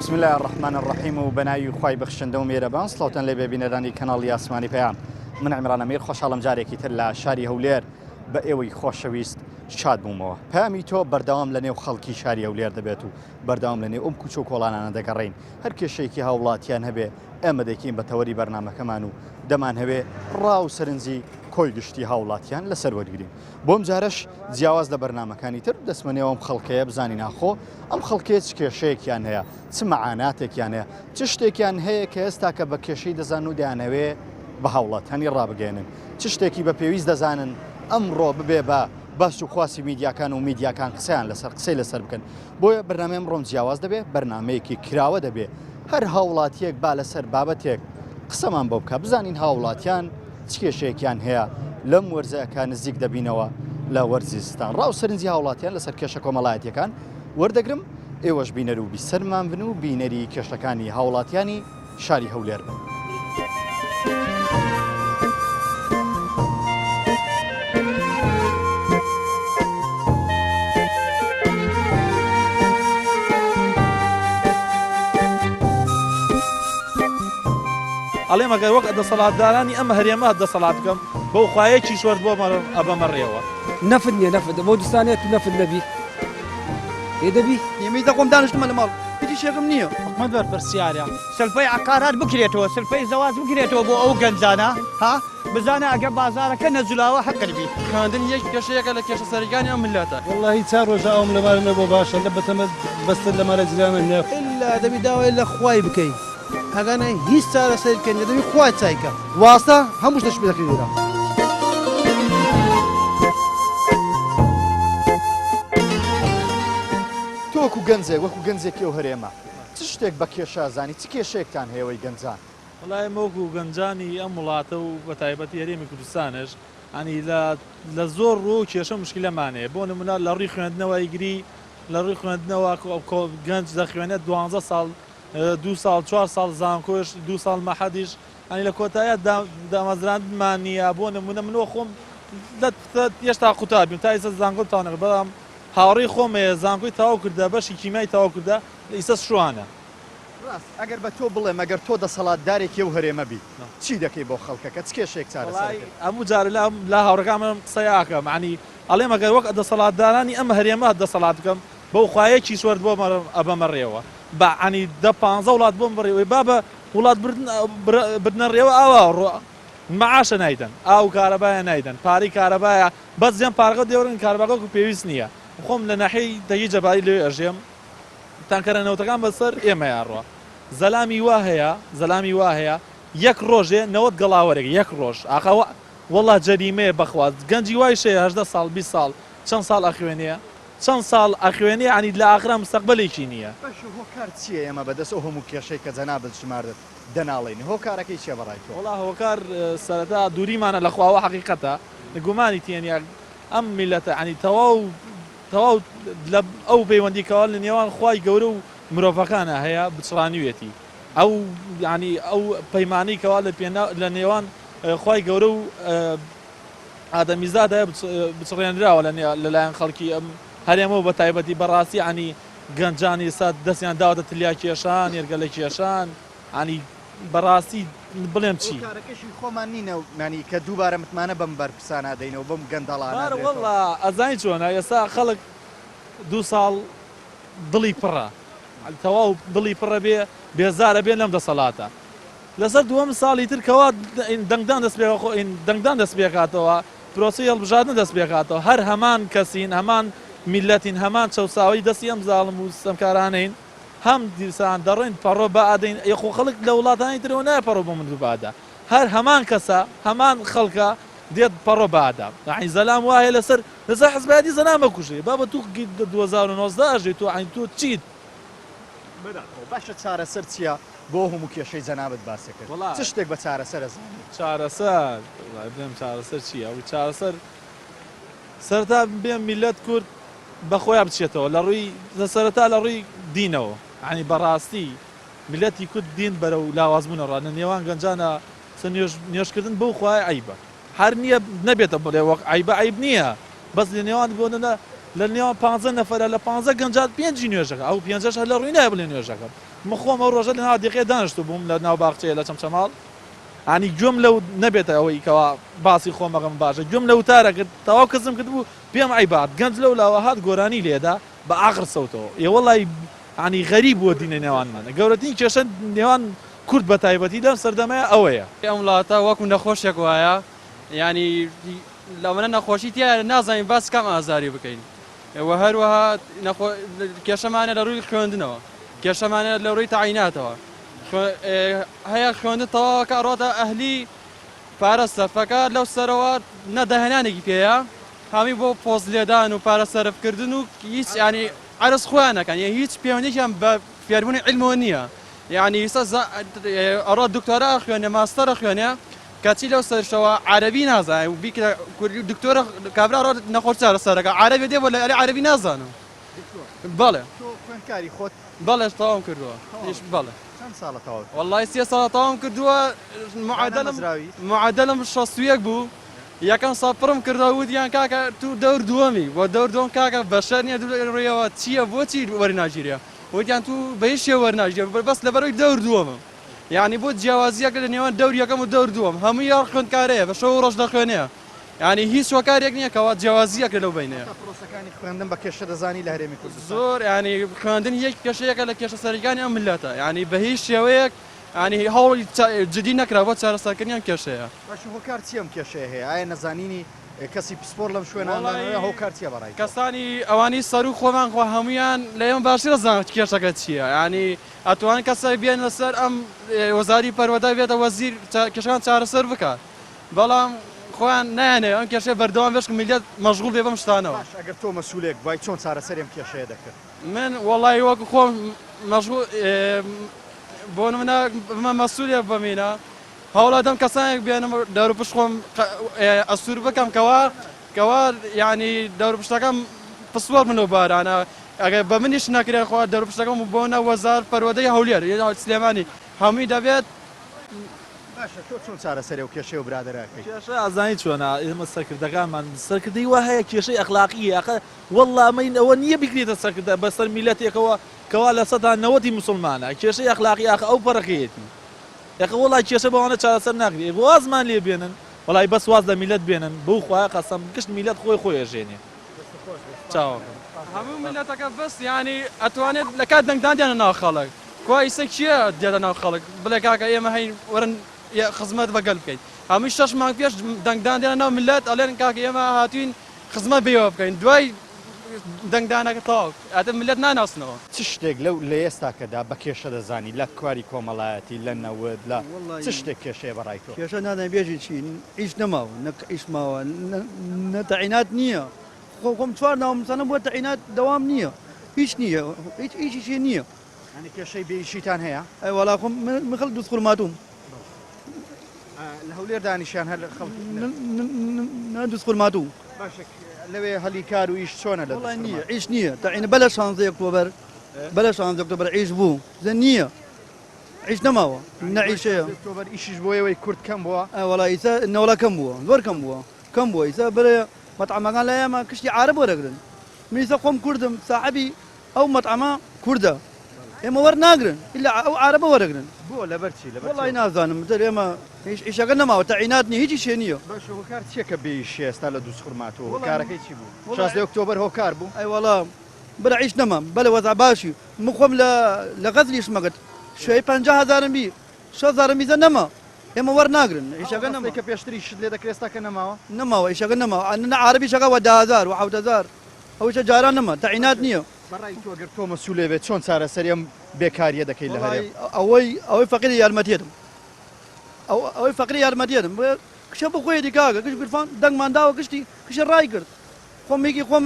بسم الله الرحمن الرحیم و بەناوی خوای بەخشندە و میێرەبان سڵاوتان لێ بێبینەرانی کەناڵی ئاسمانی پەیام. من عیمران ئەمیر خۆشحاڵم جارێکی تر لە شاری هەولێر بە ئێوەی خۆشەویست شاد بوومەوە. پەیامی تۆ بەردەوام لە نێو خەڵکی شاری هەولێر دەبێت و بەردەوام لە نێو ئەم کوچە و کۆڵانانە دەگەڕین. هەر کێشەیەکی هاوڵاتیان هەبێ ئێمە دەکەین بە تەوەری بەرنامەکەمان و دەمان هەوێ ڕاو سەرنجی کۆی گشتی هاوڵاتیان لەسەر وەرگرین. بۆم جارش جیاواز لە بەرنامەکانی تر دەستمەنێەوە ئەم خەڵکەیە بزانی ناخۆ ئەم خەڵکێ چ کێشەیەکیان هەیە، چ مەعاناتێکیان هەیە، چ شتێکیان هەیە کە ئێستا کە بە کێشەی دەزان و دەیانەوێ بە هاوڵاتیانی ڕابگەێنن، چ شتێکی بە پێویست دەزانن ئەمڕۆ ببێ بە باس و خواسی میدیاکان و میدیاکان قسەیان لەسەر قسەی لەسەر بکەن. بۆیە بەرنامەی ڕۆم جیاواز دەبێ، بەرنمەیەکی کراوە دەبێ، هەر هاوڵاتیەک با لەسەر بابەتێک قسەمان بۆ بکە، بزانین هاوڵاتیان چ کێشەیەکیان هەیە لەم وەرزەکان نزیک دەبینەوە لە وەرزستان. ڕاو سەرنجی هاوڵاتیان لەسەر کێشە کۆمەڵایەتیەکان وەردەگرم، ئێوەش بینەر و بیسەرمان بن و بینەری کێشەکانی هاوڵاتیانی شاری هەولێر بن. ئەڵێ مەگەر وەک دەسەڵاتدارانی ئەم هەرێمە دەسەڵات بکەم بەو خوایەکی شوەرد بۆ ئەبەمەڕێەوە نەفت نییە نەفت بۆ دوستانێت و نەفت نەبی هێدەبی یێمی دەقۆم دانیشتمە لە ماڵ هیچ شێکم نییە حکومەت بەرپرسیارە سلفەی عقارات بکرێتەوە، سلفەی زەواز بکرێتەوە بۆ ئەو گەنجانە ها بزانە ئەگەر بازارەکە نەجولاوە حەقربی خاندن یەک کێشەیەکە لە کێشە سەرەکانی ئەم ملاتە. والله چار ڕۆژە ئەوم لەمارە بۆ باشە لە بەتەمە بەستن لەمارە جلانە نێف ئللا دەبی داوای لە خوای بکەین ئەگەنە هیچ چارە سەرکەن دەبی خوای چایکە واستا هەمووش دەشت دەکرێرە. تۆ وەکو گەنجێک وەکو گەنجێکی ئەو هەرێمە چ شتێک بە کێشە زانی، چ کێشەیەکتان هەیەوەی گەنجان؟ وڵای مۆک و گەنجانی ئەم وڵاتە و بە تایبەتی هەرێمی کوردستانش ئەنی لە زۆر ڕوو کێشە مشکلەمانەیە. بۆ نمونە لە ڕووی خوێندنەوەی گری، لە ڕووی خوێندنەوە گەنج دەخوێنێت 12 ساڵ 2 ساڵ 4 ساڵ زانکۆش 2 ساڵ مەحەدیش ئەنی لە کۆتایە دامەزراندمان نییە. بۆ نمونە منەوە خۆم هێشتا قوتابیم تا ئێستا زانکۆ تاونەکە بەڵام هاوڕێی خۆمەیە زانکۆی تاوا کردە بەشی کیمای تاوا کردە ئیستا شوانە. ڕاست ئەگەر بە تۆ بڵێ مەگەر تۆ دەسەڵاتدارێکی ئەو هەرێمە بی چی دەکەی بۆ خەڵکەکە چ کێشێک چارەسەر هەموو جارە لا هاوڕەکانم قسەیاکە معنی ئەڵێ مەگەر وەک دەسەڵاتدارانی ئەم هەرێمە دەسەڵات بکەم بەو خوایەکی سوەرد بۆ ئەبەمەڕێەوە بە عنی 15 وڵات بۆم بڕێەوەی بابە وڵات بردنە ڕێوە ئاوا معاشە نایدەن، ئاو کارەبایە نایدەن، پارەی کارەبایە بەس زیان پارەکە دێوەرن کارەباکە و پێویست نییە. خۆم لە ناحەی دەهی جەباری لێ ئەژێم تانکەرەنەوتەکان بەسەر ئێمە یاڕوە زەلامی وا هەیە یەک ڕۆژێ 90 گەڵاوەرێک یەک ڕۆژ ئاخەوە وەڵا جەریمەیە بەخواست گەنجی وای شەیە 18 ساڵ 20 ساڵ چەند ساڵ ئەخوێنەیە چەند ساڵ ئەخوێنێ عنی لە ئاخرا مستەقبەلێکی نییە. هۆکار چییە ئێمە بەدەست ئەو هەموو کێشەی کە جەنابەت ژماردت دەناڵێن هۆکارەکەی چێ بەڕای تۆ؟ وەڵا هۆکار سەرەتا دووریمانە لە خواوە حەقیقەتە گومانی تێنیا ئەم میلەتە عنی تەواو لە ئەو پەیوەندیکەوە لە نێوان خوای گەورە و مرۆڤەکانە هەیە بچڕانیوێتی ئەو ینی ئەو پەیمانەی کەوا لە نێوان خوای گەورە و ئادەمیزاد هەیە بچڕێنراوە لەلایەن خەڵکی ئەم هەرێمە و بە تایبەتی بەڕاستی عنی گەنجانی سات دەستیان داوەتە تلیا کێشان ێرگەلە کێشان عنی بەڕاستی بڵێم چی کارەکەشی خۆمان نینە مانی کە دووبارە متمانە بەم بەرپرسانە دەینەوە بەم گەندەڵانە وەڵا ئەزانی چۆنە ئێستا خەڵک 2 ساڵ دڵی پڕە تەواو دڵی پڕە بێ بێزارە بێ لەم دەسەڵاتە لەسەر دووەم ساڵی ترکەوە دەنگدان دەست پێکاتەوە پرۆسی هەڵبژاردن دەست پێکاتەوە هەر هەمان کەسین هەمان میلەتین هەمان چەساوی دەستی ئەم زاڵم و سەمکارانین هەم دیسان دەڕێن پەڕۆ بە ئادەین یخۆ خەڵک لە وڵاتانی ترەوە نایە پەڕۆ بۆ من دووبادا هەر هەمان کەسە هەمان خەڵکە دێت پەڕۆ بەئادا عین زەلام وایە لەسەر حزبایەتی زەلامە کوژێ بابە تو 2019 ئەژێ تو عین تۆ چیت باشە چارەسەر چییە بۆ هەموو کێشەی جەنابەت باسێ کرد چ شتێک بە چارەسەر چارەسەر بڵێم چارەسەر چییە ئەو چارەسەر سەرتا بێم میلەت کورد بەخۆیان بچێتەوە لە ڕووی سەرەتا لە ڕووی دینەوە عنی بەڕاستی میلەتی کورد دین بەرە و لاوازبوونە ڕانە نێوان گەنجانە نوێژکردن بەو خوای عیبە هەر نییە نەبێتە بڵێ وەک عیبە عیب نییە بەس لە نێوان بۆنە لە نێوان 15 نەفەرە لە 15 گەنجات 5 نوێژەکە ئەو 5 هەر لە ڕووی نایە بڵێ نوێژەکە مخۆم ئەو ڕۆژە لە ناو دقیقێ دانیشتو بووم لە ناو باخچەیە لە چەمچەماڵ ئانی گوێم لەو نەبێتە ئەوەی کەوا باسی خۆمەکەم باشە گوێم لەو تارە کرد تەواو کەسم کرد بوو پێم عیبات گەنج لەو لاوە هات گۆرانی لێدا بە ئاخر سەوتەوە ێ وەڵی عنی غەریب بووە دینە نێوانمانە گەورەترین کێشە نێوان کورد بە تایبەتی دەم سەردەمەیە ئەوەیە ئەم وڵاتە وەکو نەخۆشێک وایە ینی لەمەە نەخۆشی تیا نازانین باس کام ئازاری بکەین ئەوە هەروەها کێشەمانە لە ڕووی خوێندنەوە کێشەمانە لە ڕووی تاعیناتەوە هەیە خوێندن تەواوە کە ڕۆتە ئەهلی پارە سەرفەکە لەو سەرەوە نەدەهێنانێکی پێەیە هەمی بۆ پۆست لێدان و پارە سەرفکردن و هیچ ینی عرس خۆیانەکەن هیچ پەیوەندێکیان بە فێربوونی علمەوە نییە یعنی ئەڕۆ دکتۆرە خوێنێ ماستەرە خوێنێ کەچی لەو سەرشەوە عەرەبی نازانێ و دکتۆرە کابرا ڕۆ نەخۆش چارە سەرەکە عەرەبی دێ بۆ لە عەرەبی نازانم بەڵێ خوێندکاری خۆت بەڵێ تەواوم کردووە بەڵێ چەند ساڵە تەواو والله 3 ساڵ تەواوم کردووە معادلم 61 بوو یەکەم ساڵ پڕم کردەوە وتیان کاکە تو دەور دووەمی بۆ دەور دووەم کاکە بەشەر نییە ڕێەوە چییە بۆچی وەرناگیریە وتیان تو بە هیچ شێ وەرناگیر بەس لەبەرەوەی دەور دووەمە یعنی بۆ جیاوازیەکە لە نێوان دەور یەکەم و دەور دووەم هەموو یار خوێندکارەیە بە شەو ڕۆژ دەخوێنەیە یعنی هیچ وەکارێک نییە کەوا جیاوازیەکە لەو بینەیە پرۆسەکانی خوێندن بە کێشە دەزانی لە هەرێمی کوردستان زۆر ینی خوێندن یەک کێشەیەکە لە کێشە سەرەکانی ئەم ملەتە ینی بە هیچ شێوەیەک ینی هەوڵی جدی نەکرا بۆ چارەسەرکردنیان کێشەیە باشە هۆکار چیم کێشەیە هەیە ئایا نەزانینی کەسی پسپۆر لەم شوێنە هۆکار چیە بەڕای کەسانی ئەوانی سەر و خۆمان خۆ هەمویان لە ئێمە باشی دەزانن کێشەکە چییە ینی ئەتوان کەسای بێن لەسەر ئەم وەزاری پەروەدە بێتە وەزیر کێشەکان چارەسەر بکات بەڵام خۆیان نایانێ ئەم کێشەیە بەردەوام بێش میلیەت مەشغوڵ بێ بەم شتانەوە ئەگەر تۆ مەسوولێک وای چۆن چارەسەرێم کێشەیە دەکرد من وەڵی وەکو خۆم مەشغوڵ بۆ منە مەسوولێ بەمینە هەوڵە دەم کەسانێک بێنم دەوروپشت خۆم ئەسوور بکەم کەوا ینی دەوروپشتەکەم پسوەر منەوە بارانە ئەگەر بە منیش نەکرێ خۆ دەوروپشتەکەم بۆنە وەزار پەروەدەی هەولێر سلێمانی هەمووی دەبێت باشە تۆ چۆن چارەسەرێ و کێشەی و برادەراکەی کێشە ئازانی چۆنە ئێمە سەرکردەکانمان سەرکردی وا هەیە کێشەی ئەخلاقیە وەڵڵا مەین ئەوە نییە بکرێتە سەرکردە بەسەر میلەتێکەوە کەوا لە سەدا 90 مسلمانە کێشەی ئەخلاقی ئەو پەرەکەیەتی یەکە وڵای کێشە بەوانە چارەسەر ناکرێت وازمان لێ بێنن وڵای بەس واز لە میلەت بێنن بەو خوای قەسەم گشت میلەت خۆی ئەژێنێ چاوە هەموو میلەتەکە بەس ینی ئەتوانێت لە کات دەنگدان دێنە ناو خەڵک کوایسە چییە دێتە ناو خەڵک بڵێ کاکە ئێمە هەین وەرن خزمەت بەگەل بکەین هەمووی 6 مانگ پێش دەنگدان دێنە ناو میلەت ئەڵێن کاکە ئێمە هاتوین خزمەت بێەوە بکەین دوای دەنگدانەکە تاو ئەتە میلەت ناناسنەوە چ شتێک لەو لە ئێستاکەدا بە کێشە دەزانی لە کواری کۆمەڵایەتی لە نەوەد لە چ شتێک کێشەیە بەڕای تۆ کێشە نادەی بێژی چی ئیش نەماوە ئیش ماوە نەتەعینات نییە خۆم چوار ناومسانە بۆ تەعینات دەوام نییە هیچ نییە هیچ ئیشی نییە ئەنی کێشەی بێئیشیتان هەیە ئەی وەڵا خۆم مخەڵ دوست خورماتوم لە هەولێر دانیشیان هەر دوست خورماتوو باشە لەوێ هەلی کار و ئیش چۆنە لە نییە ئیش نییە تەعینە بەلە 16 ئۆکتۆبەر بەلە 16 ئۆکتۆبەر ئیش بوو زە نییە ئیش نەماوە نەعیشەیە ئۆکتۆبەر ئیشیش بۆ ئەوەی کورد کەم بووە وەڵا ئیسا نەوەڵا کەم بووە زۆر کەم بووە ئیسا بەرە مەطعەمەکان لە ئێمە کشتی عارەب وەرەگرن میسە خۆم کوردم ساحەبی ئەو مەطعەمە کووردە ئێمە وەرناگرن ئیلا ئەو عارەبە وەرەگرن بۆ لەبەرچی وڵی نازانم تر ئێمە ئیشەکە نەماوە تەعینات نیە هیچی شێ نییە باشە هۆکار چیەکە بێئیشی ئێستا لە دووس خورماتەوە هۆکارەکەی چی بوو 16 ئۆکتۆبەر هۆکار بوو ئەی وەڵا برە عیش نەما بەلە وەزع باشی من خۆم لە غەزلیش مەگەت شوێی 50,000 بی 6,000 میزە نەما ئێمە وەرناگرن ئیشەکە نەما کە پێشتری شت لێ دەکرێت ئێستا کە نەماوە ئیشەکە نەما نە عارەبی شەکە وە 10,000 و 7,000 ئەوشە جاران نەما تەعینات نییە بەڕای تۆ ئەگەر تۆ مەسوولێ بێت چۆن چارەسەری ئەم بێکاریە دەکەیت لە هەرێم ئەوەی فەقیری یارمەتیێتم ئەوەی فەقیری یارمەتیێتم کشە بخۆی دیکاگە کش گرفان دەنگمان داوە کشتی کشە ڕای کرد خۆمێکی خۆم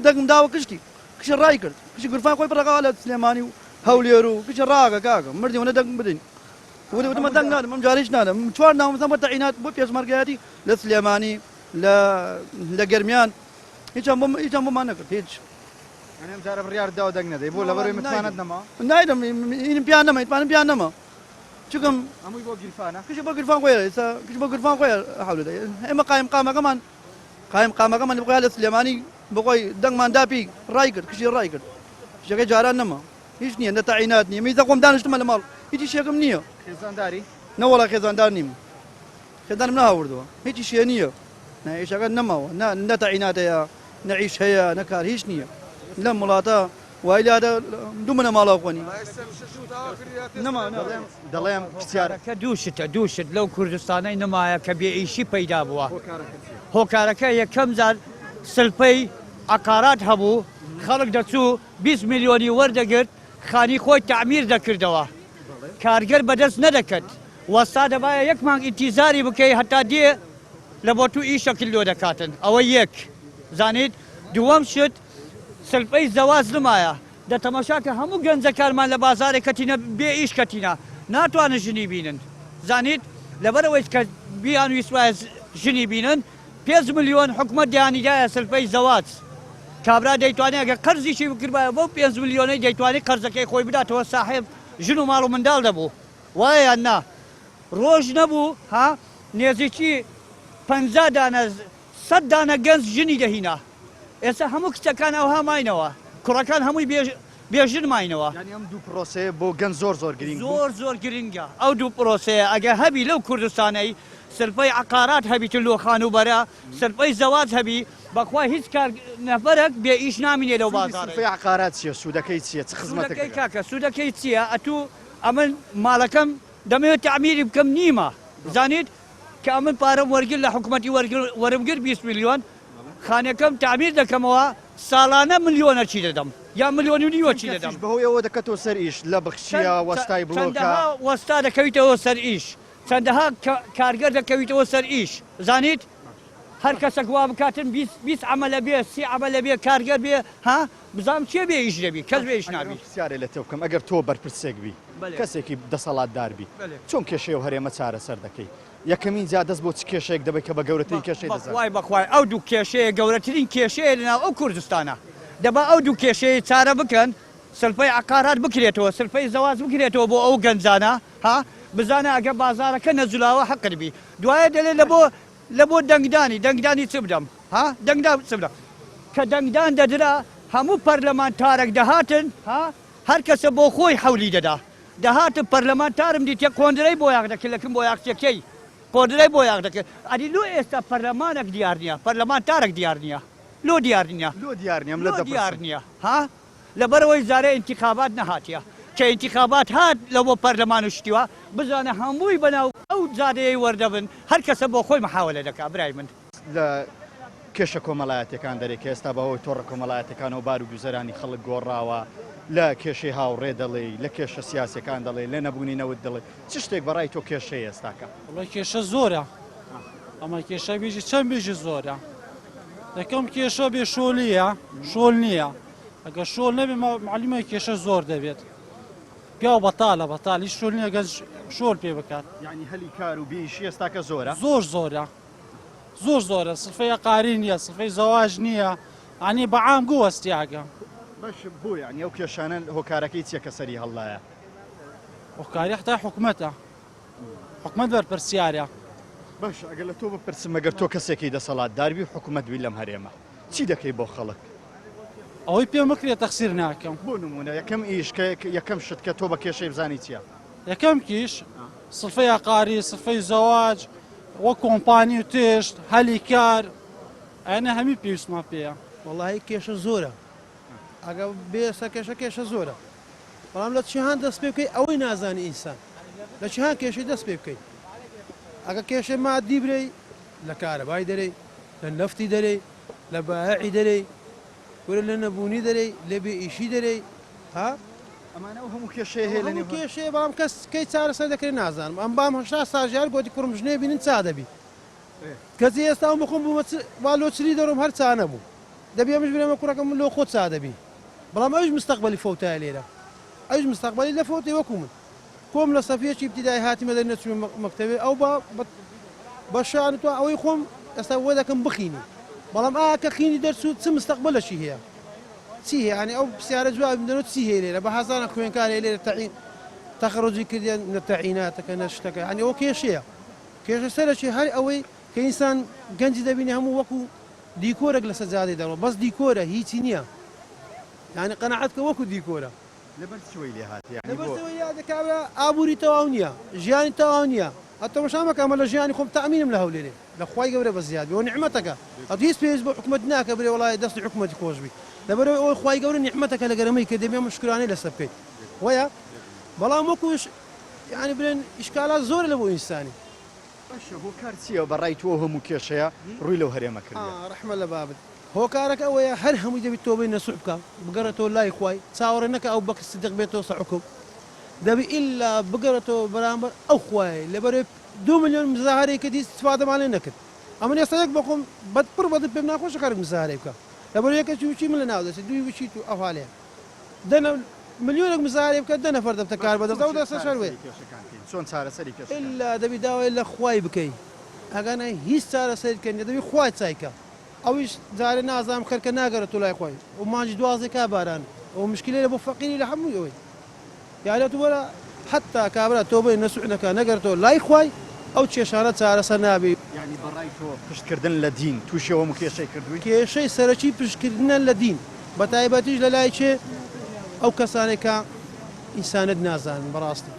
دەنگم داوە کشتی کشە ڕای کرد کشی گرفان خۆی بڕقا لە سلێمانی و هەولێر و کشە ڕاگە کاکە مردی وەنە دەنگ بدەین وتمە دەنگ نادم ئەم جاریش نادەم چوار ناومەسان بۆ تەعینات بۆ پێشمەرگایەتی لە سلێمانی لە گەرمیان هیچم بۆمان نەکرد هیچ ئەم جارە بڕیار داوە دەنگ نەدەی بۆ لەبەرەوەی متمانەت نەما نایدەم ئینم پیان نەما ئیتمانم پیان نەما چکم هەمووی بۆ گیرفانە کش بۆ گرفان خۆی ئێستا کش بۆ گرفان خۆی هەولێ ئێمە قایم قامەکەمان بقای لە سلێمانی بخۆی دەنگمان داپی ڕای کرد کشی ڕای کرد شەکەی جاران نەما هیچ نییە نەتەعینات نییە میزە خۆم دانیشتمە لە ماڵ هیچی شێکم نییە خێزانداری نەوەڵا خێزاندار نیم خێزانم ناوردەوە هیچی شێ نییە نایشەکە نەماوە نەتەعینات هەیە نەعیش هەیە نەکار هیچ نییە لەم وڵاتە وای لادە دوو منە ماڵاو خۆنی دەڵێم پرسیارە کە دووشت لەو کوردستانەی نمایە کە بێئیشی پەیدا بووە هۆکارەکە یەکەم جار سلپەی عقارات هەبوو خەڵک دەچوو 20 میلیۆنی وەردەگرت خانی خۆی تعمیر دەکردەوە کارگەر بەدەست نەدەکەت وەستا دەبایە یەک مانگ ئینتیزاری بکەی هەتا دێ لە بۆ تو ئیشەکل لۆ دەکاتن ئەوە یەک زانیت دووەم شت سلپەی زەواز نمایە دەتەمەشاکە هەموو گەنجەکارمان لە بازارێک کەتینە بێ ئیش کەتینە ناتوانن ژنی بینن زانیت لەبەرەوەی کە بیان ویسوایە ژنی بینن 5 میلیۆن حکومەت دیانیدایە سلپەی زەواز کابرا دەیتوانێت ئەگە قەرزیشی بکردایە بۆ 5 میلیۆنەی دەیتوانێت قەرزەکەی خۆی بداتەوە ساحێب ژن و ماڵ و منداڵ دەبوو وایە یان نا ڕۆژ نەبوو ها نێزیکی 50 دانە 100 دانە گەنج ژنی دەهینا ئێستا هەموو کچەکان ئەوها ماینەوە کوڕەکان هەمووی بێژن ماینەوە ینی ئەم دوو پرۆسەیە بۆ گەنج زۆر گرنگ زۆر گرنگە ئەو دوو پرۆسەیە ئەگە هەبی لەو کوردستانەی سلپەی عقارات هەبیت لۆ خانوبەرە سلپەی زەواز هەبی بەخوا هیچ کار نەفەرێک بێ ئیش نامینێ لەو بازارە سلپەی عقارات چییە سوودەکەی چییە چ سوودەکەی خزمەتەکەی کاکە سوودەکەی چییە ئەتوو ئەمن ماڵەکەم دەمەوێت تعمیری بکەم نیمە زانیت کە ئەمن پارەم وەرگر لە حکوومەتی وەرمگر 20 میلیۆن خانەکەم تعمیر دەکەمەوە ساڵانە ملیۆنەچی دەدەم یا ملیۆنی نیوەچی دەدەم بەهۆیەوە دەکەتەوە سەر ئیش لە بەخشیە وەستای بڵۆکە وەستا دەکەویتەوە سەر ئیش چەندەها کارگەر دەکەویتەوە سەر ئیش زانیت هەر کەسێک وا بکاتن 20 عملە بێ 30 عملە بێ کارگەر بێ ها بزانم چێ بێ ئیش دەبی کەس بێ ئیش نابی پرسیارێ لە تێو بکەم ئەگەر تۆ بەرپرسێک بی کەسێکی دەسەڵاتدار بی چۆن کێشەیە و هەرێمە چارەسەر دەکەی یەکەمین جا دەست بۆ چ کێشەیەک دەبێت کە بە گەورەترین کێشەی دەزانای بەخوای ئەو دوو کێشەیە گەورەترین کێشەیە لەناو ئەو کوردستانە دەبا ئەو دوو کێشەیە چارە بکەن سلپەی عقارات بکرێتەوە سلپەی زەواز بکرێتەوە بۆ ئەو گەنجانە ها بزانە ئەگە بازارەکە نەجولاوە حەقربی دوایە دەلێت لە بۆ دەنگدانی چ بدەم ها دەنگدان چ بدەم کە دەنگدان دەدرا هەموو پەرلەمانتارێک دەهاتن ها هەر کەسە بۆ خۆی حەولی دەدا دەهاتن پەرلەمانتارم دیتە کۆندرەی بۆ یاق دەکردەکەم بۆ یاقچەکەی کۆندرەی بۆ یاق دەکرد ئەدی لۆ ئێستا پەرلەمانێک دیار نییە پەرلەمانتارێک دیار نییە لۆ دیار نییە ها لەبەرەوەی زارە ئینتیخابات نەهاتیە کە ئینتیخابات هات لە بۆ پەرلەمان وشتیوە بزانە هەمووی بەناو ئەو زادەیەی وەردەبن هەر کەسە بۆ خۆی محاولە دەکا برای من لە کێشە کۆمەڵایەتەکان دەرێک ئێستا بەهۆی تۆڕە کۆمەڵایەتەکان و بار و گوزەرانی خەڵک گۆڕاوە لە کێشەی هاوڕێ دەڵێ لە کێشە سیاسەکان دەڵێ لە نەبوونینەوەت دەڵێ چ شتێک بەڕای تۆ کێشەی ئێستاکە وڵای کێشە زۆرە ئەمە کێشە بێژی چەند بێژی زۆرە یەکەم کێشە بێ شۆلیە شۆل نییە ئەگە شۆل نەبێ معلیمە کێشە زۆر دەبێت پیا و بەتاڵی شۆل نییە گەنج شۆل پێ بکات یعنی هەلی کار و بیشی ئێستاکە زۆرە زۆرە سلفەی عقاری نییە سلفەی زەواج نییە ئەنی بەعام گوەستیاگە باش بۆ یعنی ئەو کێشانە هۆکارەکەی چیە کە سەری هەڵایە هۆکاری حتا حکومەتە حکومەت بەرپرسیارە باش ئەگەر لە تۆ بپرسم ئەگەر تۆ کەسێکی دەسەڵاتداربی حکومەت بی لەم هەرێمە چی دەکەی بۆ خەڵک ئەوەی پێم بکرێت تەخسیر ناکەم بۆ نمونە یەکەم ئیش یەکەم شت کە تۆ بە کێشەی بزانی چییە یەکەم کیش سلفەی عقاری سلفەی زەواج وە کۆمپانی و تشت هەلی کار ئەنە هەمی پێویستمان پێیە وەڵی کێشە زۆرە ئەگە بێستا کێشە زۆرە بەڵام لە چیهان دەست پێ بکەیت ئەوەی نازانی ئینسان لە چیهان کێشەی دەست پێ بکەیت ئەگە کێشەی مادی برەی لە کارەبای دەرەی لە نەفتی دەرەی لە بایعی دەرەی وەرە لە نەبوونی دەرەی لە بێ ئیشی دەرەی ها ئەمانە هەموو کێشەیە هەیە لە کێشەیە بەڵام کەس کەی چارەسەر دەکرێت نازانم ئەم بام هەشتا ساژیار گۆتی کوڕم ژنێ بینن چا دەبی کەسی ئێستا بخۆم بوومە وا لۆچری دەڕۆم هەر چا نەبوو دەبی ئەمش برێمە کوڕەکەم لۆ خۆ چا دەبی بەڵام ئەوش مستەقبەلی فەوتایە لێرە ئەوش مستەقبەلی لە فەوتی وەکو من کۆم لە سەفیەکی ابتیدای هاتیمە دەر نەچوومە مەکتەبێ ئەو بە شان تو ئەوەی خۆم ئێستا وە دەکەم بخینی بەڵام ئا کە خینی دەرچوو چ مستەقبەلەشی هەیە چی هەیە ینی ئەو پرسیارە جواب بدەنەوە چی هەیە لێرە بە هەزارە خوێنکارێ لێرە تەخەڕۆجی کردیان نەتەعیناتەکە نەشتەکە ینی ئەوە کێشەیە کێشە سەرەکی هەر ئەوەی کە ئینسان گەنجی دەبینی هەموو وەکو دیکۆرێک لە سەجادەی دەڕۆ بەس دیکۆرە هیچی نییە یعنی قەنەعەتکە وەکو دیکۆرە لەبەر چۆی لێ هات یعنی بۆ لەبەرەوەی یادەکابرا ئابووری تەواو نییە ژیانی تەواو نییە هەتە مەشامەکە ئەمە لە ژیانی خۆم تەعمینم لە هەولێرێ لە خوای گەورە بە زیاد بۆ نیعمەتەکە ئەتو هیچ پێویست بۆ حکومەت ناکە برێ وڵای دەستی حکومەتی خۆش بی لەبەرەوەی ئەوەی خوای گەورە نیعمەتەکە لە گەرەمەی کە دەبێ مشکرانەی لەسەر بکەیت وایە بەڵام وەکوش یعنی برێن ئیشکالات زۆر لە بۆ ئینسانی باشە هۆکار چییە بەڕای تۆ هەموو کێشەیە ڕووی لەو هەرێمە کرد ڕەحمە لە بابت هۆکارەکە ئەوەیە هەر هەمووی دەبێت تۆ بێ نەسوح بکە بگەڕێتەوە لای خوای چاوەڕێ نەکە ئەو بەکە سیدق بێتەوە سەحکم دەبێت ئیلا بگەڕێتەوە بەرامبەر ئەو خوای لەبەرێ 2 ملیۆن مزاهرەیەکە دی استفادەمان لێ نەکرد ئەمە ئێستا یەک بەخۆم بەدپڕ بەدت پێم ناخۆشە کارێک مزاهرەی بکە لەبەر یەکەکی وچی من لە ناو دەچێت دوی وچیت و ئەوهالەیە دەنە ملیۆنێک مزاهرەی بکە 2 نەفەر دەبتە کار بەدەست ئەو دەستە شەروێ چۆن چارەسەری کێشەکان ئیلا دەبی داوای لە خوای بکەی ئەگەنە هیچ چارەسەریکەن دەبی خوای چایکە ئەویش جارێ نازانم خەرکە ناگەڕێت لای خۆی و مانجی دوازێ کا باران ئەو مشکلەیە بۆ فەقیری لە هەمووی ئەوەی یاە تو وەرە حتا کابرا تۆ بێ نەسوحنەکە نەگەرتەوە لای خوای ئەو کێشانە چارەسەر نابێ یعنی بەڕای تۆ پشتکردن لە دین تووشەوە و کێشەی کردووی کێشەی سەرەکی پشتکردنە لە دین بە تایبەتیش لە لای چێ ئەو کەسانێکە ئینسانت نازانن بەڕاستی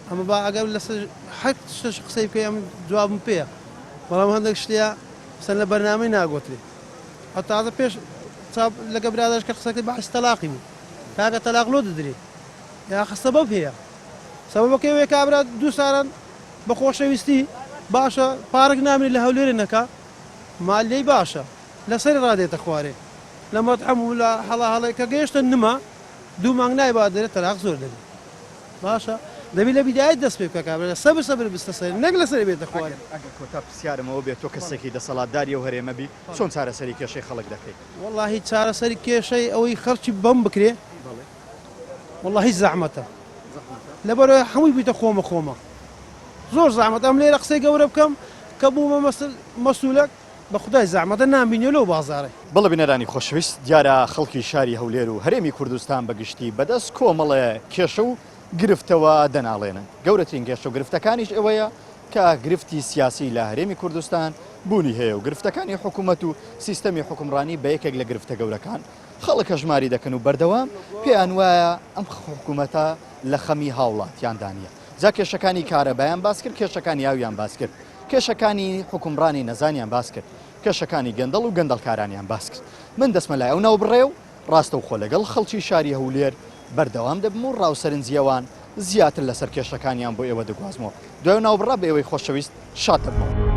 ئەمە با ئەگەر لەسەر حەق شتش قسەی بکەی ئەم جوابم پێیە بەڵام هەندێک شتەیە سەر لە بەرنامەی ناگۆترێت ئەو تازە پێش لەگە برادرش کە قسەکەی بەحث تەلاقی بوو کاکە تەلاق لۆ دەدرێت یا سەبەب هەیە سەبەبەکەی ئەوەیە کابرا 2 ساڵان بە خۆشەویستی باشە پارک نامێت لە هەولێرە نەکا مال لێی باشە لەسەر ڕادێتە خوارێ لە مەتحەم و لە هەڵا کە گەیشتە نما 2 مانگ نایبا دەرێت تەلاق زۆر دەبێت باشە دەبی لە بیدایت دەست پێ بکە کابرا سەبر بستە سەر نەک لەسەر بێتە خوارێ ئەگەر کۆتا پرسیارمەوە بێت تۆ کەسێکی دەسەڵاتداری و هەرێمە بی چۆن چارەسەری کێشەی خەڵک دەکەیت واللهی چارەسەری کێشەی ئەوەی خەرچی بەم بکرێ واللهی زەحمەتە لەبەرەوەی هەمووی بیتە خۆمە زۆر زەحمەت ئەم لێرە قسەی گەورە بکەم کە بوومە مەسوولەک بە خودای زەحمەتە نامبینێ لەو بازاڕێ بەڵە بینەرانی خۆشەویست دیارە خەڵکی شاری هەولێر و هەرێمی کوردستان بەگشتی بەدەست کۆمەڵێ کێشە و گرفتەوە دەناڵێنن گەورەترین گەشە و گرفتەکانیش ئەوەیە کە گرفتی سیاسی لە هەرێمی کوردستان بوونی هەیە و گرفتەکانی حکوومەت و سیستەمی حکومڕانی بە یەکێک لە گرفتە گەورەکان خەڵک هەژماری دەکەن و بەردەوام پێیان وایە ئەم حکوومەتە لە خەمی هاوڵاتیاندانە جا کێشەکانی کارەبایان باس کرد کێشەکانی ئاویان باس کرد کێشەکانی حکومڕانی نەزانیان باس کرد کێشەکانی گەندەڵ و گەندەڵکارانیان باس کرد من دەسمە لای ئەو ناو بڕێ و ڕاستە و خۆ لەگەڵ خەڵکی شاری هەولێر بەردەوام دەبم و ڕاوسەرنجیەوان زیاتر لەسەر کێشەکانیان بۆ ئێوە دەگوازمەوە دوای ناوبڕا بە ئێوەی خۆشەویست شاتەبمەوە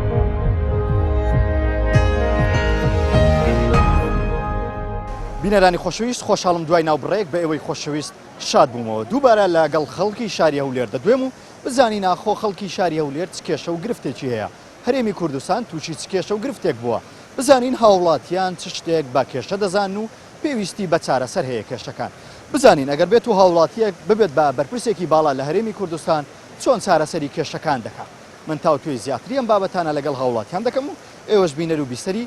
بینەرانی خۆشەویست خۆشحاڵم دوای ناوبڕێک بە ئێوەی خۆشەویست شاد بوومەوە دووبارە لەگەڵ خەڵکی شاری هەولێر دەدوێم و بزانی ناخۆ خەڵکی شاری هەولێر چ کێشە و گرفتێکی هەیە هەرێمی کوردستان تووشی چ کێشە و گرفتێک بووە بزانین هاوڵاتیان چ شتێک با کێشە دەزان و پێویستی بە چارەسەر هەیە کێشەکان بزانین ئەگەر بێت و هاوڵاتیەک ببێت بە بەرپرسێکی باڵا لە هەرێمی کوردستان چۆن چارەسەری کێشەکان دەکات من تاو توێی زیاتری ئەم بابەتانە لەگەڵ هاوڵاتیان دەکەم و ئێوەش بینەر و بیسەری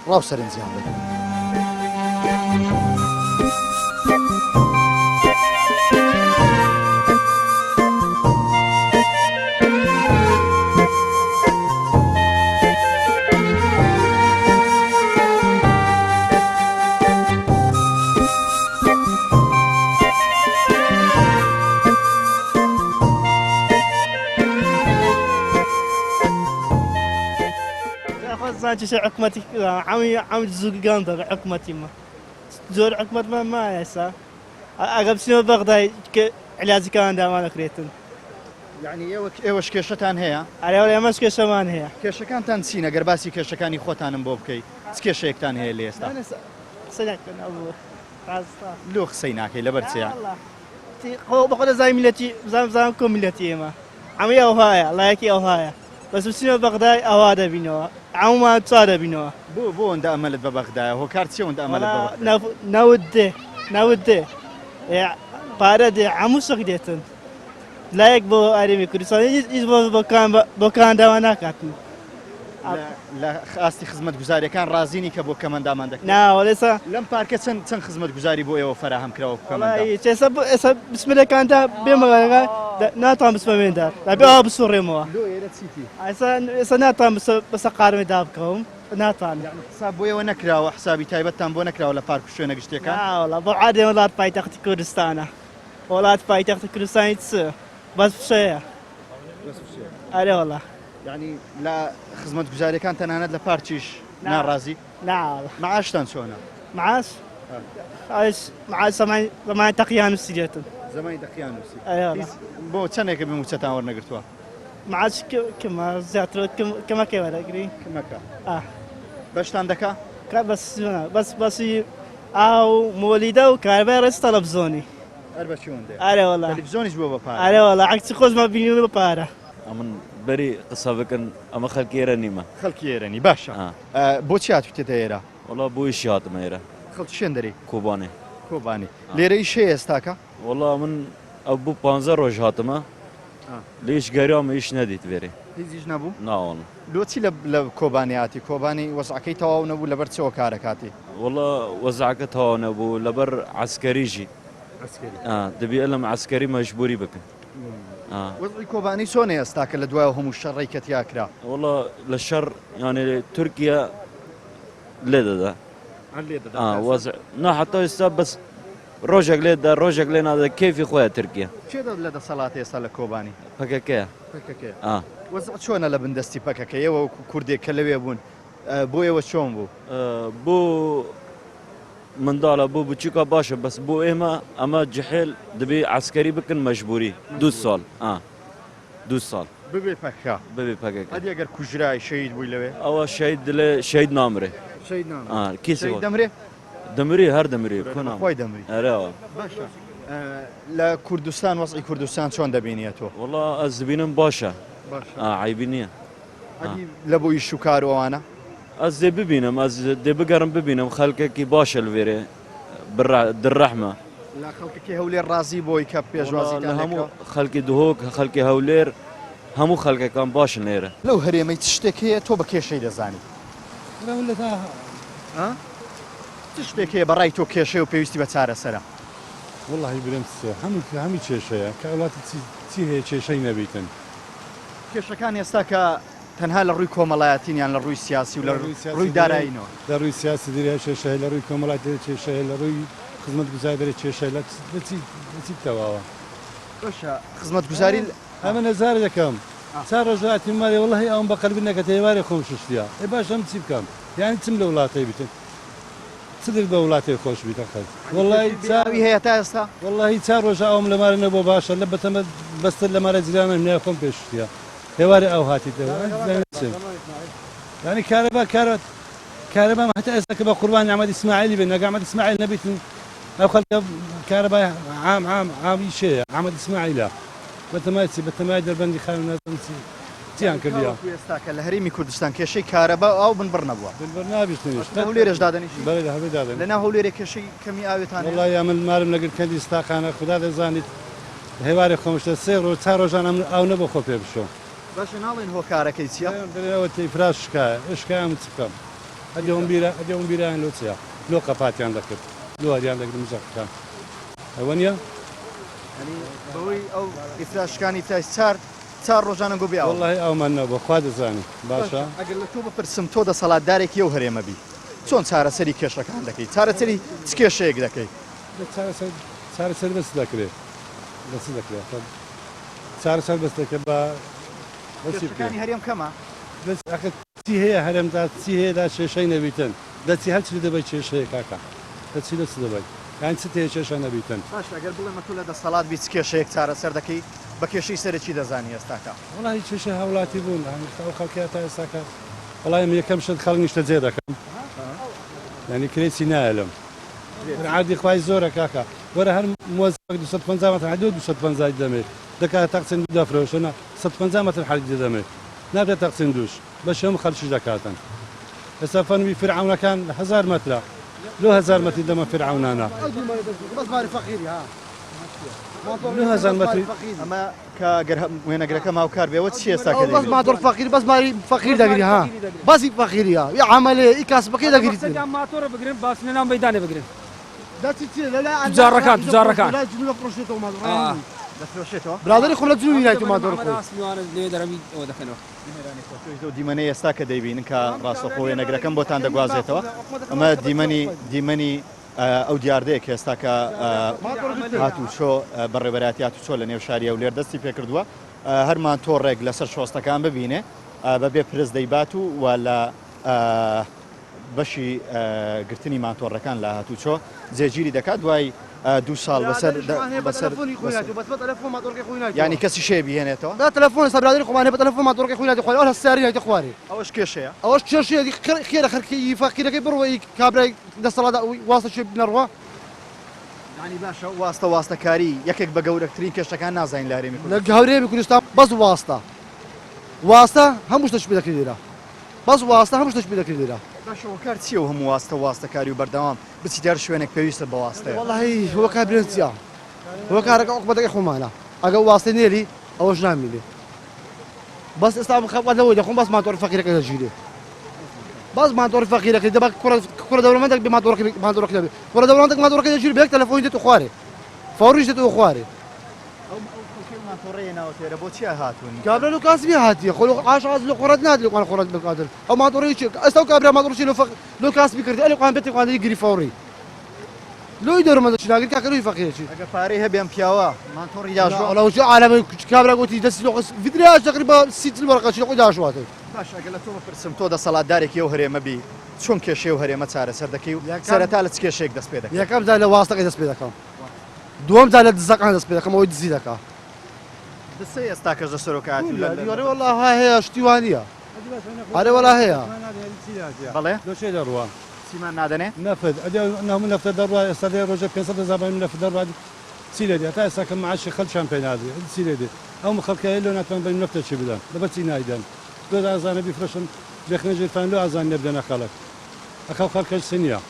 ڕاوسەرنجیان بدەن زانش حكمتي عم تزوق قندر حكمتي ما زور حكمت ما يسا أقرب سنة بغداد علاجي كان دامان كريتن يعني ئێوەش کێشەتان هەیە على ولا مش كشمان هي کێشەکانتان چینە گەر باسی کێشەکانی خۆتانم بۆ بکەیت چ کێشەیەکتان هەیە لە ئێستا سنك أبو رازتا لۆ قسەی ناکەی لەبەر چیە هو بقول زي ملتي زام كم ملتي ما عمي أو هاي لا يكي أو هاي بس سنة بغداد أوادا بينوا عموما تصاد بينوا بۆ ئەوەندە ئەمەلت بە بەغدایە هۆکار چی ئەوەندە ئەمەلت بە بغداد ناودي بارد عمو سقديتن لايك بو هەرێمی کوردستان هیچ بۆ کان داوا ناکاتن لە ئاستی خزمەتگوزاریەکان ڕازینی کە بۆ کەمەندامان دەکەن ناوەڵێسا لەم پارکە چەند خزمەتگوزاری بۆ ئێوە فراهەم کراوە ئێستا بسملەکاندا بێمەگەنەکە ناتوان بسمەمێندا بێ ئەوە بسوڕێمەوە ئێستا ناتوان بەسە قارمێدا بکەوم ناتوانێت حساب بۆیەوە نەکراوە حسابی تایبەتتان بۆ نەکراوە لە پارک و شوێنە گشتەکان ناوەڵا بۆ عادێ وڵات پایتەختی کوردستانە وڵات پایتەختی کوردستانی چ بەس فشەیە ئەرێ وڵا یعنی لە خزمەت گوزاریەکان تەنانەت لە پارکیش ناڕازی ناوەڵا معاشتان چۆنە معاش معاش زەمانی تەقییان نووسیرێتن زەمانی دەقییان نووسی ئەرێ وڵا بۆ چەندێکە بموچەتان وەرنەگرتووە معاش کەمە زیاتر کەمەکەی وەرەگری کەمەکە ئا بەشتان دەکا بەسی ئاو مۆلیدە و کاربای ڕێز تەلەڤیزۆنی هەر بە چۆندێ ئەرێ وڵا تەلەڤیزۆنیش بووە بە پارە ئەرێ وڵا عەکسی خۆشمان بینین بە پارە ئەمن بەری قسە بکەن ئەمە خەڵکێرە نیمە خەڵکی ئێرەنی باشە بۆچی هاتووتێتە ئێرە وڵا بۆیشی هاتمە ئێرە خەڵکی شوێن دەری کۆبانێ کۆبانی لێرەی شێ ئێستاکە وڵا من ئەو بوو 15 ڕۆژ هاتمە لێش گەریامە هیچ نەدیت وێرێ هیچیش نەبوو ناوەڵ لۆچی لە کۆبانیاتی کۆبانی وەزعەکەی تەواو نەبوو لەبەر چەوە کارەکاتی وڵا وەزعەکە تەواو نەبوو لەبەر عسکەریژی دەبێ لەم عسکەری مەجبوری بکەن وەزعی کۆبانی چۆنێ ئێستاکە لە دوای هەموو شەڕی کە تیاکرا وڵا لە شەڕ یانێ تورکیا لێ دەدا وەزع ناحتا ئێستا بەس ڕۆژێک لێدا ڕۆژێک لێ نادا کێفی خۆیان تورکیا چێ دەت لە دەسەڵات ئێستا لە کۆبانی پەکەکەیە وەزع چۆنە لە بندستی پەکەکەیەوە کوردێک کە لەوێ بوون بۆ ئێوە چۆن بوو بۆ منداڵە بۆ بچووکە باشە بەس بۆ ئێمە ئەمە جحێل دەبێ عسکەری بکەن مەجبوری 2 ساڵ 2 ساڵ ببێ پەکە ببێ پەکەکە هەدی ئەگەر کوژرای شەید بووی لەوێ ئەوە شەید دلێ شەید نامرێ کیسی دەمرێ دەمری هەر دەمری خۆی دەمری ئەرەوە باشە لە کوردستان وەزعی کوردستان چۆن دەبینێتەوە وڵا ئەس دەبینم باشە عیبی نییە لە بۆ ئیش و کار ئەوانە ئەس دێ ببینم ئەس دێ بگەڕم ببینم خەڵکێکی باشە لەوێرێ دڕەحمە لە خەڵکێکی هەولێر ڕازی بۆی کە پێشوازی هەموو خەڵکی دهۆک خەڵکی هەولێر هەموو خەڵکەکان باشن لێرە لەو هەرێمەی شتێک هەیە تۆ بە کێشەی دەزانی شتێک هەیە بەڕای تۆ کێشەی و پێویستی بە چارەسەرە والله برم هەمی کێشەیە کە وڵاتی چی هەیە کێشەی نەبیتن کێشەکان ئێستا کە تەنها لە ڕووی کۆمەڵایەتینیان لە ڕووی سیاسی و لە ڕووی داراییەوە لە ڕووی سیاسی دیری کێشەیە لە ڕووی کۆمەڵاتی کێشەیە لە ڕووی خزمەت گوزاری کێشەیە لە چی تەواوە باشە خزمەت گوزاری ئەمە نەزار دەکەم چا ڕۆژاتی ماڵێ وڵی ئەوم بە قەلبی نەکە تێوارێ خۆم ششتیا ئێ باش ئەم چی بکەم یانی چم لە وڵاتی بیتن چدر بە وڵاتی خۆش بیتە خەڵک وڵی چاوی هەیە تا ئێستا وڵی چا ڕۆژە ئەوم لەمارە نەبوو باشە لە بەتەمە بەستر لەمارە جیرانە نێ خۆم پێشتیا هێوارێ ئەو هاتیتەوە ینی کارەبا هەتا ئێستا کە بە قوربانی ئەحمەد ئیسماعیلی بێ نەگە ئەحمەد ئیسماعیل نەبیتن ئەو خەڵکە کارەبای عامی شەیە ئەحمەد ئیسماعیلە بەتەمای دەربەندی خان نازم چیان کردیا ئێستاکە لە هەرێمی کوردستان کێشەی کارەبا ئەو بنبڕ نەبووە بنبڕ نابیستنیش هەولێرەش دادەنیشی بەڵێ لە هەولێر دادەن لەناو هەولێرێ کێشەی کەمی ئاوێتان وڵی ئەمن مارم لەگەر کەندی ستاقانە خوددا دەزانیت هێوارێ خۆمشتە 3 ڕۆژ 4 ڕۆژان ئەو نەبوو خۆ پێ بشۆ باشە ناڵێن هۆکارەکەی چیە دەرەوە تیفراش شکایە ئشکایان بچکەم ئەدەم بیران لۆ چیە لۆ قەپاتیان دەکرد لۆ هەریان دەگرم زەقەکان ئەوە نییە بەوەی ئەو ئیفراشەکانی تای چار ڕۆژانە گۆ بێ وڵی ئەومان نەبوو خوا دەزانی باشە ئەگەر لە تۆ بپرسم تۆ دەسەڵاتدارێکی ئەو هەرێمە بی چۆن چارەسەری کێشەکان دەکەی چارەسەری چ کێشەیەک دەکەی چارەسەر بەس دەکرێت بەس دەکرێت چارەسەر بەس دەکرێت بە کێشەکانی هەرێم کەمە چی هەیە هەرێمدا چی هەیەدا کێشەی نەبیتن دەچی هەرچی دەبێت کێشەیە کاکە دەچی لە چ دەبێت یان چ تێ کێشە نەبیتن باش ئەگەر بڵێمە تۆ لە دەسەڵات بی چ کێشەیەک چارەسەر دەکەی بە کێشەی سەرەکی دەزانی ئێستاکە وڵی کێشە هەوڵاتی بوون ئەو خەڵکی تا ئێستاکە وڵای یەکەم شت خەڵک نیشتە جێ دەکەم ینی کرێسی نایەلم عادی خوای زۆرە کاکە وەرە هەر مۆزەک 250 متر حدود 250 دەمێت دەکات تەقسیم دەفرۆشەنە 150 متر حدود دەمێت نابێت تەقسیم دوش بەش هەموو خەڵکی دەکاتن ئێستا فەرمی فرعونەکان 1000 مترە لۆ 1000 متر دەمە فرعونانە لۆ 1000 متر ئەمە کە گەر وێنەگرەکە ماوکار بێەوە چی ئێستا بەس ماتۆر فەقیر بەس ماری فەقیر دەگری ها بەسی فەقیریە یا عملێ ئی کاسبەکەی دەگریت ماتۆرە بگرن باسنێنان بەیدانێ بگرن دەچی چی لە جارەکان پرۆشێتەوە دەفرۆشێتەوە برادری خۆم لە جووی نایت و ماتۆڕ خۆی اسمیوانە لێ دەرەوی ئەوە دەکەنەوە دیمەنەی ئێستا کە دەیبین کە ڕاستەخۆی نەگرەکەم بۆتان دەگوازێتەوە ئەمە دیمەنی ئەو دیاردەیە کە ئێستا کە هاتوچۆ بەڕێبەراتی هاتوچۆ لە نێو شاری ئەولێر دەستی پێکردووە هەرمان تۆڕێک لەسەر شۆستەکان ببینێ بەبێ پرس دەیبات و لە بەشی گرتنی ماتۆڕەکان لە هاتوچۆ جێگیری دەکات دوای 2 ساڵ بەسەر ینی کەسی شێ بهێنێتەوە دا تەلەفۆن سەبرادری خۆمانێ بە تەلەفۆن ماتۆڕەکەی خۆی ناتی خوارێ ئەوە ساری نایتە خوارێ ئەوەش کێشەیە ئەوەش کێشەیە خێرە خەرکی فەقیرەکەی بڕوەی کابرای دەسەڵات واسە شێ بنەڕوە ینی باشە واستەکاری یەکێک بە گەورەترین کێشەکان نازانین لە هەرێمی لە هەورێمی کوردستان بەس واستە هەموو شتەش پێ دەکرێت لێرە بەس واستە هەموو شتەش پێ دەکرێت لێرە باشەوەکار چیە و هەموو واستەکاری و بەردەوام بچی دار شوێنێک پێویستە بە واستەیە وەڵی هەوە کار برێن چیە هەوە کارەکە عقوبەتەکەی خۆمانە ئەگە واستە نێری ئەوەش نامێنێ بەس ئێستا خەڵەوەی دەخۆم بەس ماتۆڕی فەقیرەکەی دەژیرێ بەس ماتۆڕی فەقیرەکەی دەبا کوڕە دەوڵەمەندێک بێ ماتۆڕەکەی دەبێ کوڕە دەوڵەمەندێک ماتۆڕەکەی دەژیر بێک تەلەفۆنی دێتە خوارێ فەوریش دێتەوە خوارێ ماتۆڕەیە ناوتێرە بۆ چیە هاتوون کابرا لە کاسبی هاتیە خۆ ئاشاز لە خۆرەت نادی لەقوان خۆرەت بکاتن ئەو ماتۆڕی چی ئێستا کابرا ماتۆڕی لە کاسبی کردی ئەلی قوان بێتی خواندی گیری فەوری لۆی دەرمەدە چناگیر کاکەروی فەقیرێکی ئەگە پارەی هەبێن پیاوە ماتۆڕی داشوە وڵاوچە عالەمە کابرا گوتی دەستی لۆ ڤیدراژ تقریبا 30 وەرقەچی لە خۆی داشواتە باش ئەگە لە تۆ بپرسم تۆ دەسەڵاتدارێکی ئەو هەرێمە بی چۆن کێشەی و هەرێمە چارەسەر دەکەی و سەرەتا لە چ کێشەیەک دەست پێ دەکەی یەکەم جار لە واستەکەی دەست پێ دەکەم دووەم جار لە دزەکان دەست پێ دەکەم ئەوەی دزی دەکا دسە ئێستا کەش لە سەرۆکاتی دیوارەی وەڵا هەیە شتیوانیە ئارێ وەڵا هەیە بەڵێ دۆشێ دەڕوە چیمان نادەنێ نەفت ئەدە نامون نەفتە دەڕوە ئێستا دێ ڕۆژە 500 زابان نەفت دەڕوە چی لێ دێت تا ئێستا کە معاشی خەڵکیان پێ نادێ چی لێ دێت ئەو خەڵکە لۆ ناتوان بین نەفتە چی بدەن دەبەت چی نایدەن دۆ ئازانە بیفرۆشن بێخنەژێرفان لۆ ئازان نەبدەنە خەڵک ئەخەڵ خەڵکەش سنیە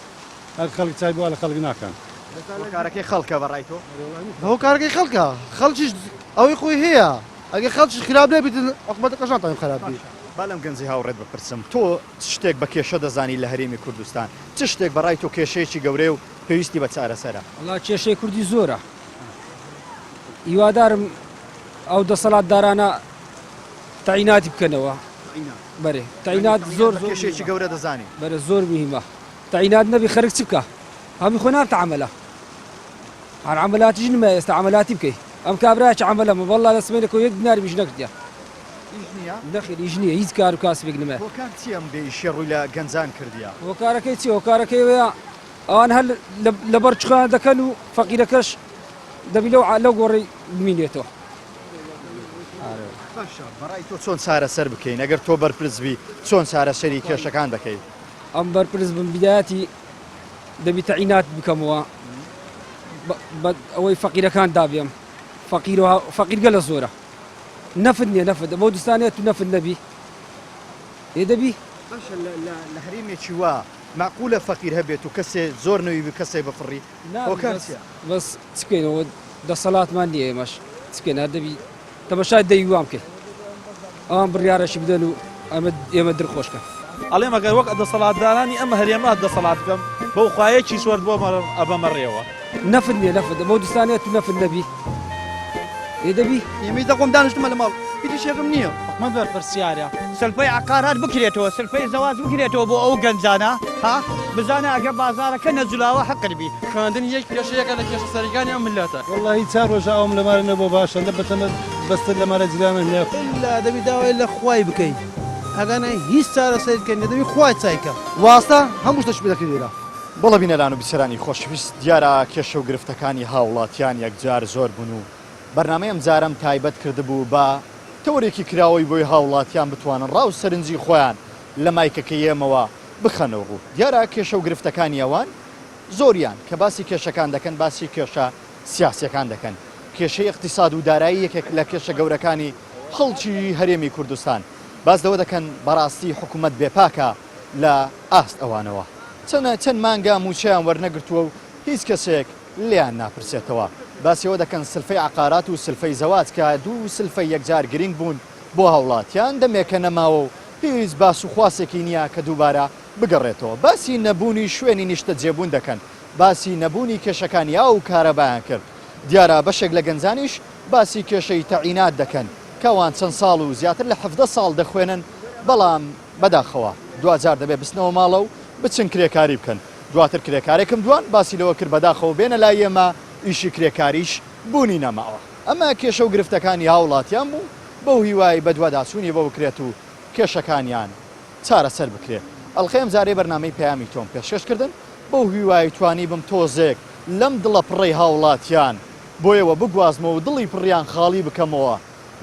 ئەگە خەڵک چای بووە لە خەڵک ناکەن کارەکەی خەڵکە بەڕای تۆ ئەو کارەکەی خەڵکە خەڵکیش ئەوەی خۆی هەیە ئەگە خەڵکیش خراپ نەبیت عقوبەتەکەش ناتوانین خراپ بێت بالم گەنجی هاوڕێت بپرسم تۆ شتێک بە کێشە دەزانی لە هەرێمی کوردستان چ شتێک بەڕای تۆ کێشەیەکی گەورەی و پێویستی بە چارەسەرە وڵا کێشەی کوردی زۆرە هیوادارم ئەو دەسەڵاتدارانە تایناتی بکەنەوە بەرێ تاینات زۆر کێشەیەکی گەورە دەزانی بەرە زۆر مهمە تاینات نەبی خەرک چ بکە هەمی خۆ نابتە عەمەلە هەر عەمەلاتیش نمە ئێستا عەمەلاتی بکەی ئەم کابراایکی عەمەلەمە وەڵڵا لە سمێنێک و یەک دیناری بیش نەکردیە نەخێر ئیش نییە هیچ کار و کاسبێک نمە هۆکار چیم بێئیشی ڕووی لە گەنجان کردیە هۆکارەکەی چی هۆکارەکەی وەیە ئەوان هەر لەبەر چخان دەکەن و فەقیرەکەش دەبی لەو گۆڕی بمینێتەوە بەڕای تۆ چۆن چارەسەر بکەین ئەگەر تۆ بەرپرسبی چۆن چارەسەری کێشەکان دەکەیت ئەم بەرپرس بم بیدایەتی دەبی تەعینات بکەمەوە ئەوەی فەقیرەکان دابێم فەقیر گەلە زۆرە نەفت نییە نەفت بۆ دوستانێت و نەفت نەبی دەبی باشە لە هەرێمێکی وا معقولە فەقیر هەبێت و کەسێ زۆر نەوی کەسێ بفڕی بەس چکەینەوە دەسەڵاتمان نییە ئێمەش چکەین دەبی تەمەشای دەیوام بکەین ئەوان بڕیارەشی بدەن و ئێمە دڵخۆشکە ئەڵێم ئەگەر وەک دەسەڵاتدارانی ئەمە هەرێمە دەسەڵات بکەم بەو خوایەکی سوەرد بۆ ئەبەمەڕێەوە نەفت نییە نەفت بۆ دوستانێت و نەفت نەبی دەبی ئێمەی دەخۆم دانیشتمە لە ماڵ هیچ شێکم نییە حکومەت بەرپرسیارە سلپەی عقارات بکرێتەوە سلپەی زەواج بکرێتەوە بۆ ئەو گەنجانە ها بزانە ئەگە بازارەکە نەجولاوە حەقربی خوێندن یەک کێشەیەکە لە کێشە سەرەکانی ئەم ملەتە والله چار ڕۆژە ئەوم لەمارە نەبوو باشە لە بەتەمە بەستر لەمارە جلانە نێ لا دەبی داوای لە خوای بکەین ئەگەنە هیچ چارەسەرکەین دەبی خوای چایکە واستە هەموو شتەش پێ دەکرێت لێرە بەڵە بینەران و بیسەرانی خۆشەویست دیارە کێشە و گرفتەکانی هاوڵاتیان یەکجار زۆر بوون و بەرنامەیەم جارم تایبەت کردبوو بە تەورێکی کراوەی بۆی هاوڵاتیان بتوانن ڕاو سەرنجی خۆیان لە مایکەکەی ئێمەوە بخەنەوە ڕوو دیارە کێشە و گرفتەکانی ئەوان زۆریان کە باسی کێشەکان دەکەن باسی کێشە سیاسیەکان دەکەن کێشەی اقتصاد و دارایی یەکێک لە کێشە گەورەکانی خەڵکی هەرێمی کوردستان باز لەوە دەکەن بەڕاستی حکوومەت بێپاکە لە ئاست ئەوانەوە چەند مانگە موچیان وەرنەگرتووە و هیچ کەسێک لیان ناپرسێتەوە باسیەوە دەکەن سلفەی عقارات و سلفەی زەواج کە دوو سلفەی یەکجار گرنگ بوون بۆ هاوڵاتیان دەمێکە نەماوە و هیچ باس و خواسێکی نییە کە دووبارە بگەڕێتەوە باسی نەبوونی شوێنی نیشتە جێبوون دەکەن باسی نەبوونی کێشەکانی ئاو کارەبایان کرد دیارە بەشێک لە گەنجانیش باسی کێشەی تەعینات دەکەن کەوان چەند ساڵ و زیاتر لە 17 ساڵ دەخوێنن بەڵام بەداخەوە دوجار دەبێ بستنەوە ماڵە و بچن کرێکاری بکەن دواتر کرێکارێکم دوان باسی لەوە کرد بەداخەوە بێنە لای ئێمە ئیشی کرێکاریش بوونی نەماوە ئەمە کێشە و گرفتەکانی هاوڵاتیان بوو بەو هیوای بەدواداچوونی بەو کرێت و کێشەکانیان چارەسەر بکرێت ئەڵخەم زارێ بەرنامەی پەیامی تۆم پێشکەشکردن بەو هیوای توانی بم تۆزێک لەم دڵە پڕی هاوڵاتیان بۆیەوە بگوازمەوە و دڵی پڕیان خاڵی بکەمەوە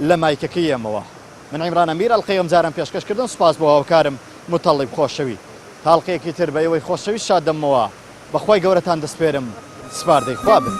لە مایکەکەی ئێمەوە من عیمران ئەمیر ئەڵخەم زارم پێشکەشکردن سوپاس بۆ هاوکارم متەڵیب خۆشەوی تاڵقەیەکی تر بە ئێوەی خۆشەویست شاد دەمەوە بەخوای گەورەتان دەسپێرم سپاردەی خوا بن.